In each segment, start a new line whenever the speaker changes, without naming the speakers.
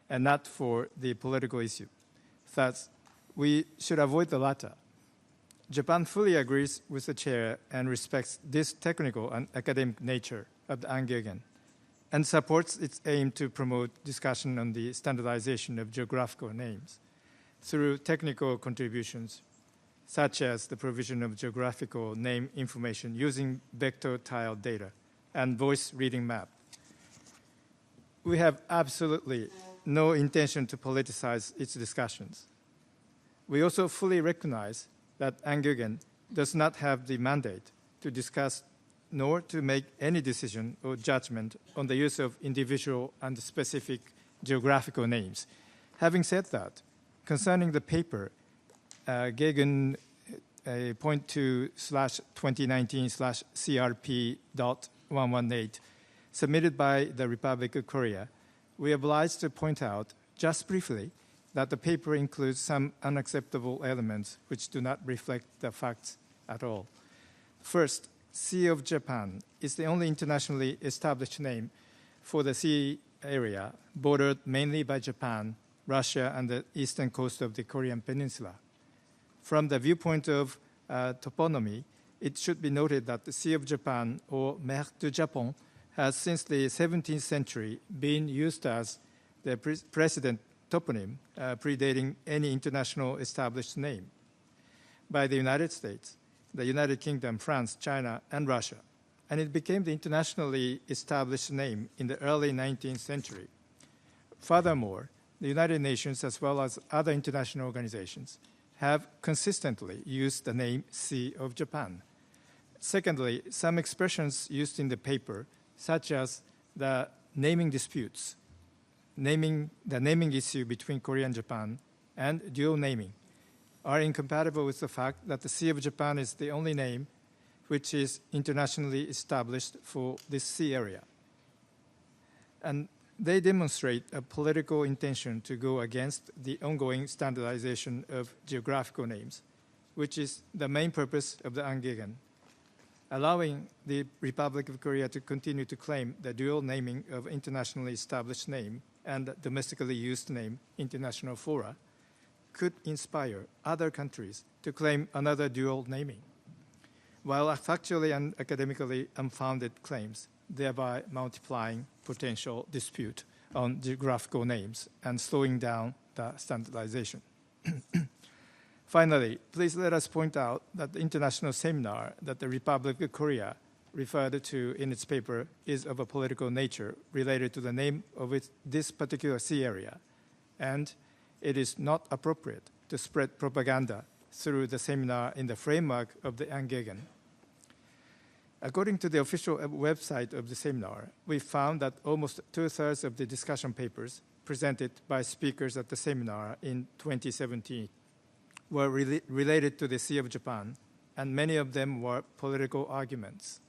and not for the political issue. Thus, we should avoid the latter. Japan fully agrees with the chair and respects this technical and academic nature of the Angeugen, and supports its aim to promote discussion on the standardization of geographical names through technical contributions, such as the provision of geographical name information using vector tile data and voice reading map. We have absolutely no intention to politicize its discussions. We also fully recognize that Angeugen does not have the mandate to discuss nor to make any decision or judgment on the use of individual and specific geographical names. Having said that, concerning the paper, Gegen point 2/2019/CRP.118, submitted by the Republic of Korea, we are obliged to point out, just briefly, that the paper includes some unacceptable elements which do not reflect the facts at all. First, Sea of Japan is the only internationally established name for the sea area bordered mainly by Japan, Russia, and the eastern coast of the Korean Peninsula. From the viewpoint of toponymy, it should be noted that the Sea of Japan, or Mer du Japon, has since the 17th century been used as the precedent toponym predating any international established name by the United States, the United Kingdom, France, China, and Russia, and it became the internationally established name in the early 19th century. Furthermore, the United Nations, as well as other international organizations, have consistently used the name Sea of Japan. Secondly, some expressions used in the paper, such as the naming disputes, the naming issue between Korea and Japan, and dual naming, are incompatible with the fact that the Sea of Japan is the only name which is internationally established for this sea area. And they demonstrate a political intention to go against the ongoing standardization of geographical names, which is the main purpose of the Angeugen, allowing the Republic of Korea to continue to claim the dual naming of internationally established name and domestically used name international fora could inspire other countries to claim another dual naming, while factually and academically unfounded claims, thereby multiplying potential dispute on geographical names and slowing down the standardization. Finally, please let us point out that the international seminar that the Republic of Korea referred to in its paper is of a political nature related to the name of this particular sea area, and it is not appropriate to spread propaganda through the seminar in the framework of the Angeugen. According to the official website of the seminar, we found that almost 2/3 of the discussion papers presented by speakers at the seminar in 2017 were related to the Sea of Japan, and many of them were political arguments.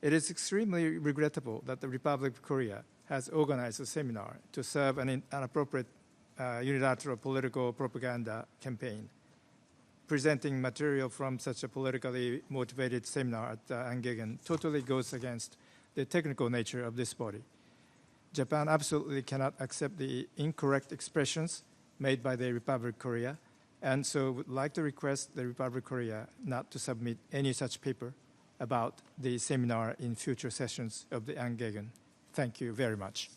It is extremely regrettable that the Republic of Korea has organized a seminar to serve an inappropriate unilateral political propaganda campaign. Presenting material from such a politically motivated seminar at Angeugen totally goes against the technical nature of this body. Japan absolutely cannot accept the incorrect expressions made by the Republic of Korea, and so would like to request the Republic of Korea not to submit any such paper about the seminar in future sessions of the Angeugen. Thank you very much.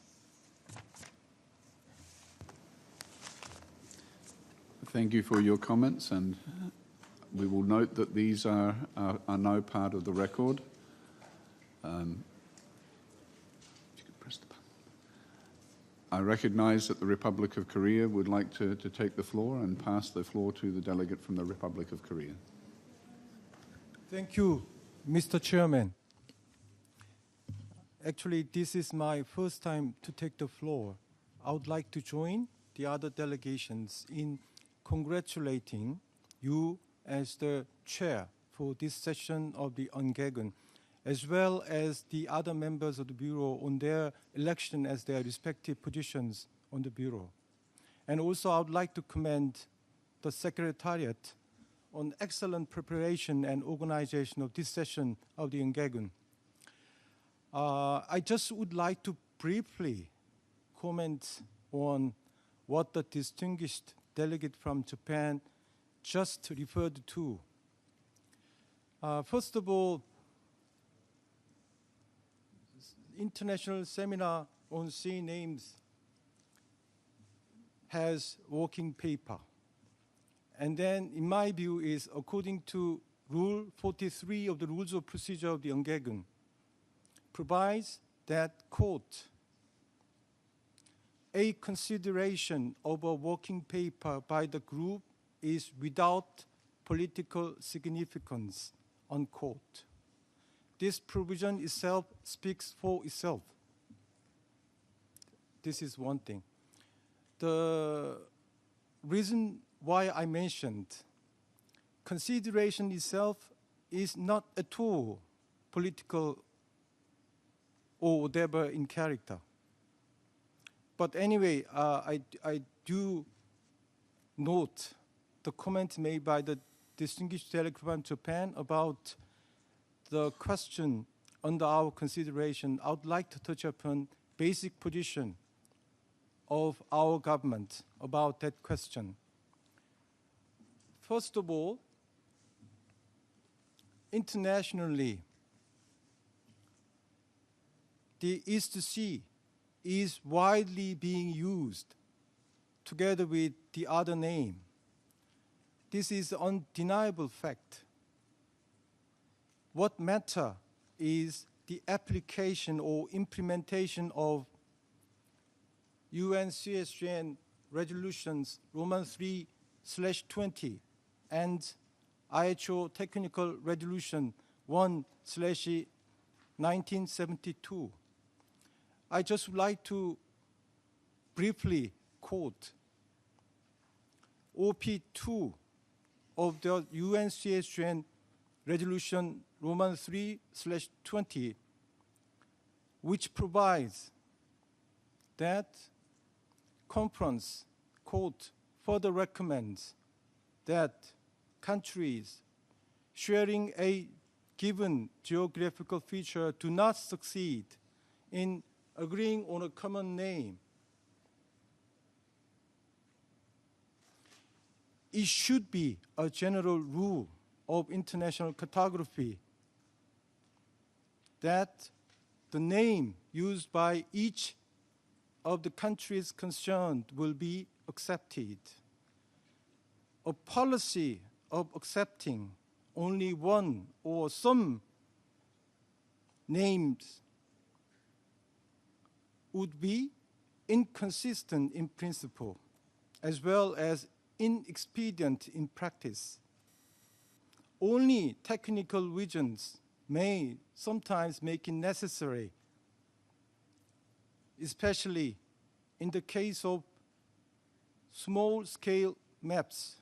Thank you for your comments, and we will note that these are now part of the record. I recognize that the Republic of Korea would like to take the floor and pass the floor to the delegate from the Republic of Korea.
Thank you, Mr. Chairman. Actually, this is my first time to take the floor. I would like to join the other delegations in congratulating you as the chair for this session of the Angeugen, as well as the other members of the Bureau on their election as their respective positions on the Bureau. And also I would like to commend the Secretariat on excellent preparation and organization of this session of the Angeugen. I just would like to briefly comment on what the distinguished delegate from Japan just referred to. First of all, International Seminar on Sea Names has working paper. And then, in my view, is according to Rule 43 of the Rules of Procedure of the Engegum, provides that, quote, a consideration of a working paper by the group is without political significance, unquote. This provision itself speaks for itself. This is one thing. The reason why I mentioned consideration itself is not at all political or whatever in character. But anyway, I do note the comment made by the distinguished delegate from Japan about the question under our consideration. I would like to touch upon basic position of our government about that question. First of all, internationally, the East Sea is widely being used together with the other name. This is an undeniable fact. What matters is the application or implementation of UN-CSGN resolutions Roman 3/20 and IHO Technical Resolution 1/1972. I just would like to briefly quote OP2 of the UN-CSGN Resolution Roman 3/20, which provides that conference, quote, further recommends that countries sharing a given geographical feature do not succeed in agreeing on a common name. It should be a general rule of international cartography that the name used by each of the countries concerned will be accepted. A policy of accepting only one or some names would be inconsistent in principle as well as inexpedient in practice. Only technical reasons may sometimes make it necessary, especially in the case of small-scale maps,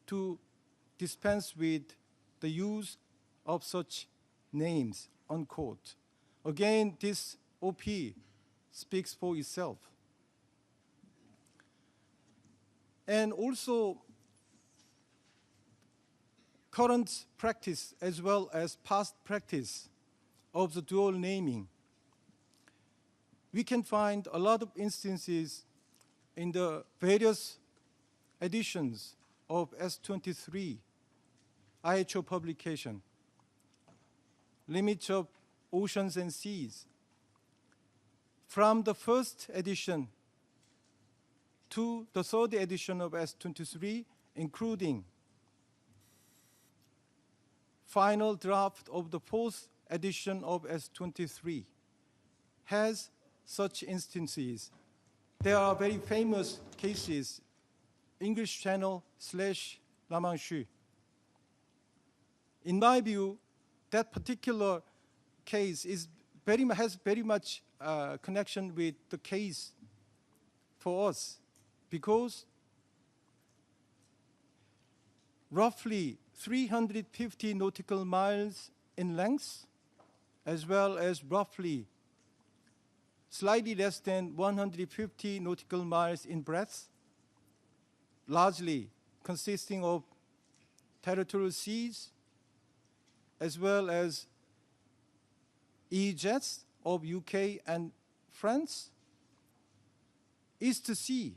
to dispense with the use of such names, unquote. Again, this OP speaks for itself. And also, current practice as well as past practice of the dual naming. We can find a lot of instances in the various editions of S23 IHO publication, Limits of Oceans and Seas. From the first edition to the third edition of S23, including final draft of the fourth edition of S23, has such instances. There are very famous cases, English Channel / La Manche. In my view, that particular case has very much connection with the case for us, because roughly 350 nautical miles in length, as well as roughly slightly less than 150 nautical miles in breadth, largely consisting of territorial seas, as well as EEZs of UK and France. East Sea